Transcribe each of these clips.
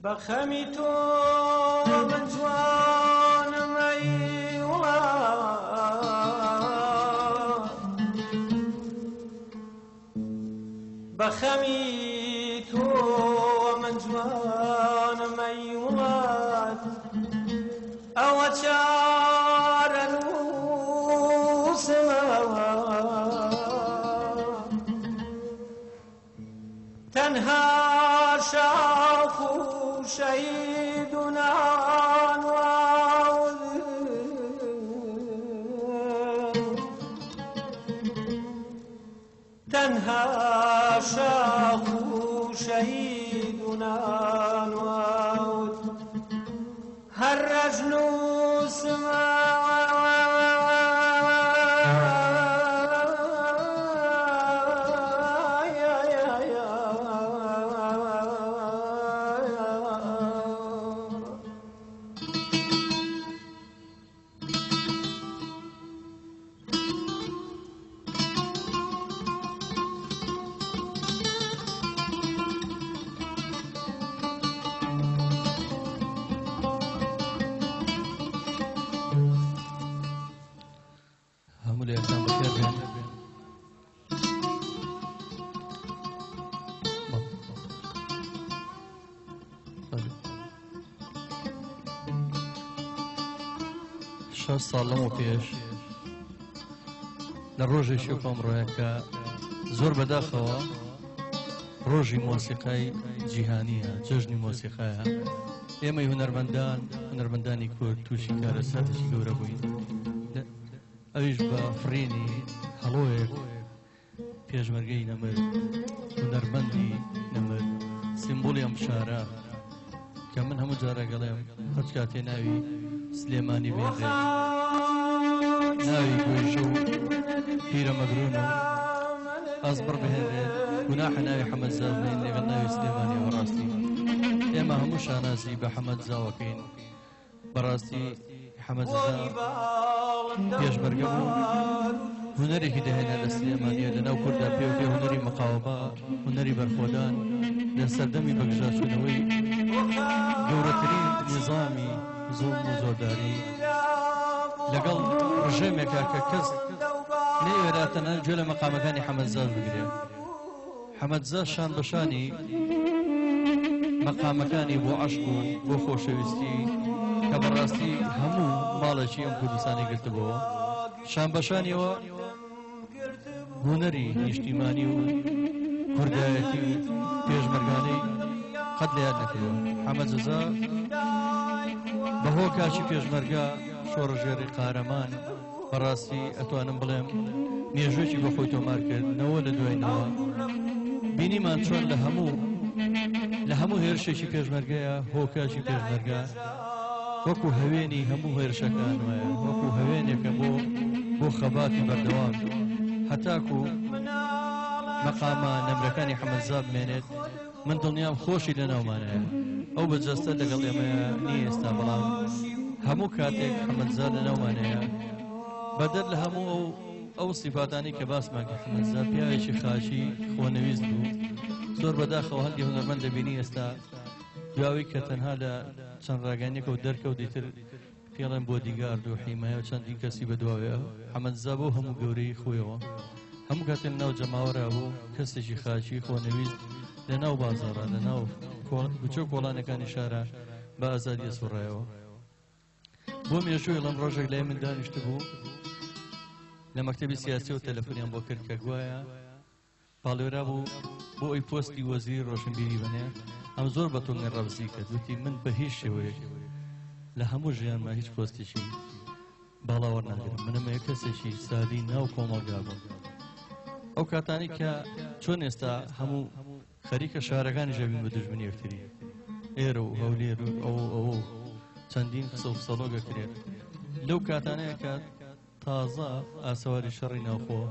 بەخەمی تۆ من جوانم ئەی وڵات، بەخەمی تۆ من جوانم ئەی وڵات، ئەوە چارە نووسمەوە تەنها شاخ و شەهید و نانواوت، تەنها شاخ و شەهید و نانواوت، هەر ڕەجنووسمە ساڵ لەمە پێش لە ڕۆژێکی کۆمڕۆیە کە زۆر بەداخەوە ڕۆژی مۆسیقای جیهانیە، جەژنی مۆسیقایە. ئێمەی هونەرمەندانی کورد تووشی کارەساتێکی گەورە بووین، ئەویش بە فڕینی هەڵۆیەک پێشمەرگەی نەمرد، هونەرمەندی نەمرد، سیمبۆلی ئەم شارە کە من هەموو جارە گەڵێم هەچ کاتێ ناوی سلێمانی بێنرێ، ناوی گۆیژە و پیرە مەگرون و ئازبڕ بهێنرێت، گوناحە ناوی حەمەدزا بهێن لەگەڵ ناوی سلێمانی. بەڕاستی ئێمە هەموو شانازی بە حەمەدزاوەکەین. بەڕاستی حەمەدزا پێشمەرگە بوو، هونەرێکی دەهێنا لە سلێمانیە لەناو کووردا پێوتێ هونەری مەقاوەبە، هونەری بەرخۆدان لە سەردەمی بەگژاچوونەوەی گەورەترین نظامی زۆڵم و زۆرداری لەگەڵ ڕژێمێکە کە کەس نەیوێراتەنە گوێ لە مەقامەکانی حەمەدزا بگرێت. حەمەدزا شان بەشانی مەقامەکانی بۆ عەشق و بۆ خۆشەویستی کە بەڕاستی هەموو ماڵێکی ئەم کوردستانی گرتبەوە، شان بەشانیەوە هونەری نیشتیمانی و کوردایەتی و پێشمەرگانەی قەت لە یاد نەکردەوە. حەمەدزا بەهۆ کاچی پێشمەرگە شۆڕژێری قارەمان بەڕاستی ئەتوانم بڵێم مێژوێکی بە خۆی تۆمار کردنەوە لە دوایینەوە بینیمان چۆن لە هەموو هێرشێکی پێشمەرگەیە هۆکاچی پێشمەرگە وەکو هەوێنی هەموو هێرشەکان وایە، وەکو هەوێنێکە بۆ خەباتی بەردەوام هەتاکو مەقامە نەمرەکانی حەمەدزا بمێنێت. من دڵنیام خۆشی لەناومانەیە، ئەو بەجەستە لەگەڵ ئێمەیە نی ئێستا، بەڵام هەموو کاتێک حەمەدزا لەناومانەیە بەدەر لە هەموو ئەو سیفاتانی کە باسمان کە حەمەدزا پیاوێکی خاچی خۆنەویست بوو. زۆر بەداخەوە هەندی هونەرمەند دەبینی ئێستا دواوی کە تەنها لە چەند ڕاگەیەنێکە و دەرکەوت دیتر پێڵێن بۆدیگارد و حیمایە و چەندین کەسی بەدواوەیە. حەمەدزا بۆ هەموو گەورەی خۆیەوە هەموو کاتێ لەناو جەماوەرە بوو کەسێکی خاچی خۆنەویست لەناو بازاڕە، لەناو بچۆ کۆڵانەکانی شارە بە ئازادی سوڕایەوە. بۆ مێژووی لەم ڕۆژێک لای من دانیشت بوو لە مەکتەبی سیاسی و تەلەفۆنیان بۆ کرد کە گوایە پاڵێرا بوو بۆ ئەوی پۆستی وەزیری ڕۆشنبیری بنێ. ئەم زۆر بە تۆ ڕەبزی کرد، وتی من بە هیچ شێوەیەک لە هەموو ژیانمە هیچ پۆستێکی باڵاوەڕ ناگرم، منەمە کەسێکی سادی ناو کۆمەڵگا بوو. ئەو کاتانی کە چۆن ئێستا هەموو خەریکە شارەکانی ژەبین بە دژمنی یەکتری، ئێرە و هەولێر و ئەوە چەندین قسە و سەڵۆگە کرێت. لەو کاتانەیە کە تازە ئاسەواری شەڕی ناوخۆ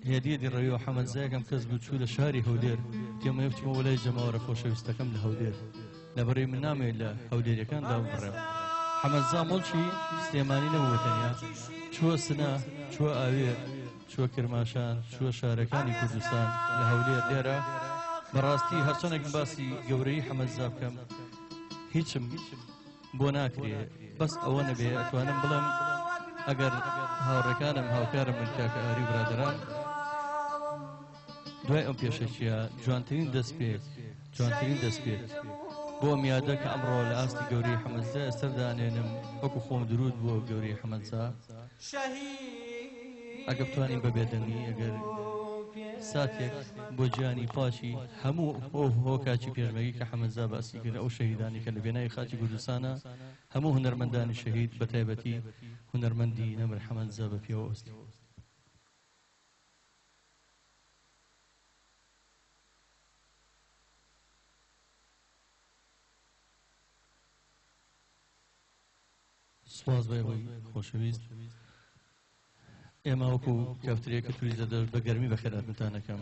هێدیەتی ڕەویەوە حەمەدزا یەکەم کەس بوو چوو لە شاری هەولێر، تێمەوتیمە وەلای جەماوەرە خۆشەویستەکەم لە هەولێر، لەبەرەوەی من نامەوێت لە هەولێریەکاندا بڕێم. حەمەدزا مڵکی سلێمانی نەبوو تەنیا، چووە سنە، چووە ئاوێر، چووە کرماشان، چووە شارەکانی کوردستان لە هەولێر. لێرە بەڕاستی هەرچەندێک باسی گەورەی حەمەدزا بکەم هیچم بۆ ناکرێ بەس ئەوە نەبێ ئەتوانم بڵێم ئەگەر هاوڕێکانم هاوکارم من کاکە ئاری و برادران دوای ئەم پێشەکیە جوانترین دەستپێک بۆ میادە کە ئەمڕۆ لە ئاستی گەورەی حەمەدزا سەردانێنم وەکو خۆم درود بۆ گەورەی حەمەدزا ئەگە بتوانین بەبێدەنگی ئەگەر ساتێک بۆ گیانی پاشی هەموو ئەو هۆکاچی پێشمەرگی کە حەمەدزا باسی کرد ئەو شەهیدانی کە لە بێناوی خاکی کوردستانە هەموو هونەرمەندانی شەهید بە تایبەتی هونەرمەندی نەمر حەمەدزا بە پێوە ئەستی سواز بەوەی خۆشەویست ئێمە وەکو کەفترێکە توریزە دەست بە گەرمی بەخێراتتانەکەم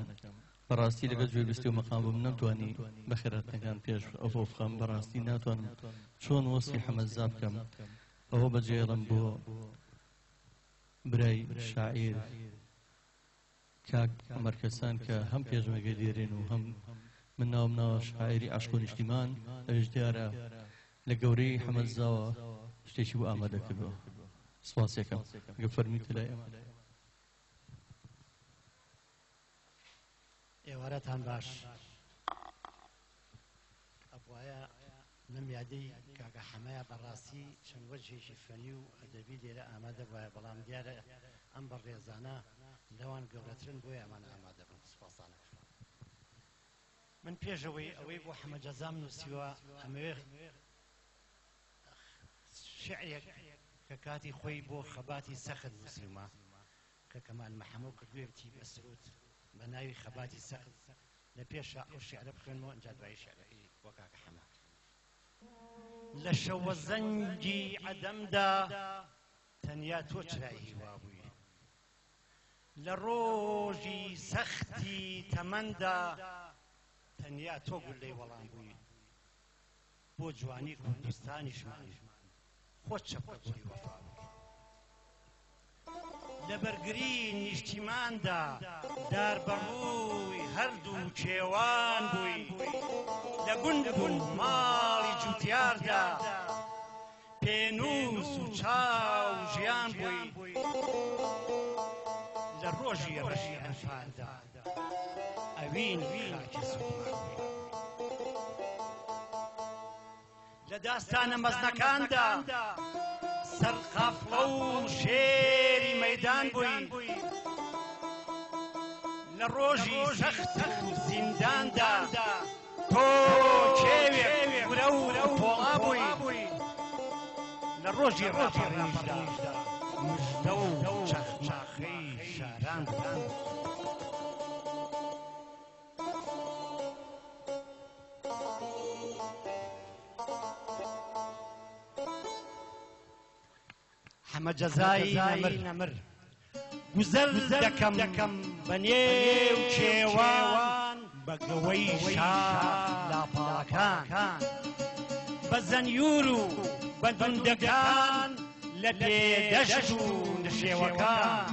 بەڕاستی لەگەڵ گوێبیستی و مەقام بم نەمتوانی بەخێراتەکان پێش ئەوە بخەم بەڕاستی ناتوانم چۆن وەسی حەمەدزا بکەم ئەوە بەجێڵم بۆ برای شاعیر کاک ئەمەرکەسان کە هەم پێشمەرگە دێرێن و هەم من ناوم ناوە شاعیری عاشق و نیشتیمان ئەویش دیارە لە گەورەی حەمەدزاوە شتێکی بۆ ئامادە کردەوە سپاسێکم گە فەرمیتە لای ئەمە ئێوارەتان باش ئەوایە نمیادەی کاکە حەمەیە بەڕاستی چەند وەجهێکی فەنی و ئەدەبی لێرە ئامادە بووە بەڵام دیارە ئەم بەڕێزانە لەوان گەورەترن بۆی ئەمان ئامادە بن سپاسانە من پێشەوەی ئەوەی بۆ حەمەدجەزام نووسیوە ئەمەوێ شعرێک کە کاتی خۆی بۆ خەباتی سەخت نووسیومە کە کەمال مەحەموو کردوویەتی بەسرود بە ناوی خەباتی سەخت لە پێشە ئەو شعرە بخوێنمەوە ئەنجا دوای شعرەکەی بۆ کاکە حەمە لە شەوە زەنگی عەدەمدا تەنیا تۆ چرای هیوا بووی لە ڕۆژی سەختی تەمەندا تەنیا تۆ گولەی وەڵام بووی بۆ جوانی کوردستانیشمان خۆت چەپکە بووی وەفا لە بەرگری نیشتیماندا دار بەڕووی هەردوو کێوان بووی لە گوند بوو ماڵی جوتیاردا پێنووس و چاو ژیان بووی لە ڕۆژی ڕەشی ئەنفالدا ئەوین خاکی سوپمان بووی لە داستانە مەزنەکاندا سەرقافڵە و شێری مەیدان بووی لە ڕۆژی سەخت و زینداندا تۆ کێوێک گورە و پۆڵا بووی لە ڕۆژی ڕاپەڕینیشدا مژدە و چەخماخەی شاران بووی حەمەدجەزای نەمر گوزەر دەکەم بە نێو کێوان بە گەوەی شار لاپاڵەکان بە زەنیور و بە دوندەکان لە پێدەشت و نشێوەکان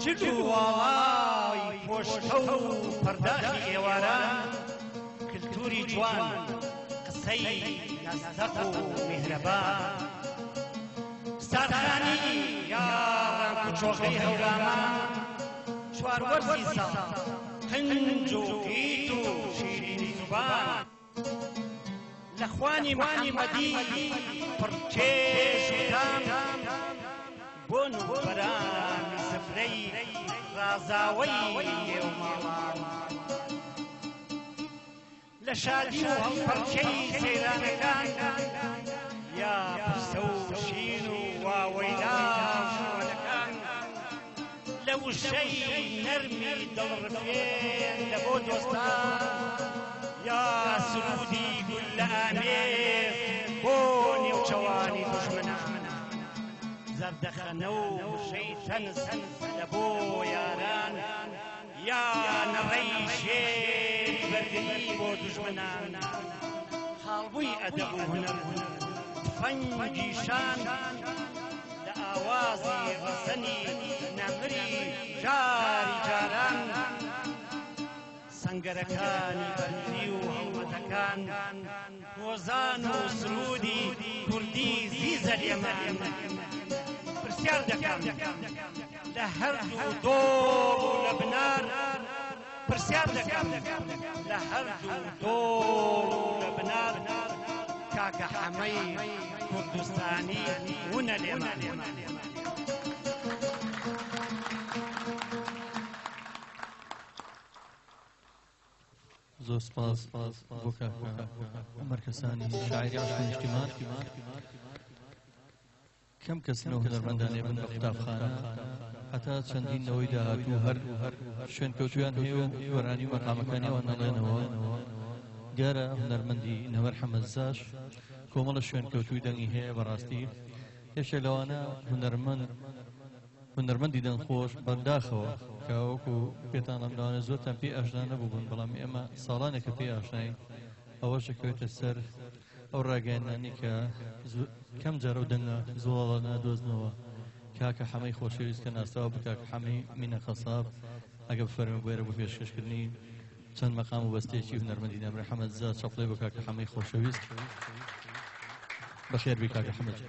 جل و واڵای پۆشتە و پەرداخی ئێواران کلتوری جوان قسەی نەستەق و میهرەبان ستارخانی یاڕان کوچۆخەی هەورامان چواروەرزی ساڵ هەنج و گیت و شیرینی زوبان لە خوانی محەممەدی پڕچێژ و تام بۆ نوبەرانی سفرەی ڕازاوەی ئێوەماڵان لە شادی و هەڵپەرچەی سەیرانەکان یا پرسە و شین و واوەیلا شوەنەکان لە وشەی نەرمی دڵڕفێن لە بۆ دۆستان یا سرودی گول لە ئامێر بۆ نێوچەوانی دوژمنان زەردەخەنە و وشەی تەنز لە بۆ یاران یا نەڕەی شێری بەرگری بۆ دوژمنان خاڵبووی ئەدەب و هونەر فەنگی شان لە ئاوازی ڕەسەنی نەمری جاری جاران سەنگەرەکانی بەرگری و هەڵمەتەکان خۆزان و سرودی کوردی زیزە لێمان پرسیار دەکەم لە هەردوو دۆڵ و لە بنار پرسیار دەکەم لە هەردوو دۆڵ و لە بنار کاکە حەمەی کوردستانی ونە لێمان زۆر سپاس بۆ کاکە مەرکەسانی شاعری عاشقی نیشتیمان کەم کەسنەوە هونەرمەندانێ بن بە قوتابخانە هەتا چەندینەوەی داهاتوو هەر شوێن کەوتویان هەیە و وەرانی و مەقامەکانیەوان نەڵێنەوە دیارە هونەرمەندی نەوەر حەمەدزاش کۆمەڵە شوێن کەوتووی دەنگی هەیە بەڕاستی یەکێک لەوانە هونەرمەندی دەنخۆش بەرداخەوە کە وەکو پێتانم لەوانە زۆرتان پێی ئاشنا نەبووبوون بەڵام ئێمە ساڵانێکە پێی ئاشنای ئەوەش دەکەوێتە سەر ئەو ڕاگەیاندانی کە کەم جارە و دەنگە زۆڵە نادۆزنەوە کاکە حەمەی خۆشەویست کە ناساوە بە کاکە حەمەی مینە خەساب ئەگە بفەرمێ بۆیرە بۆ پێشکەشکردنی چەند مەقام و بەستێکی هونەرمەندی نەمرە حەمەدزا چەپڵێ بۆ کاکە حەمەی خۆشەویست بەخێر بی کاکە حەمەد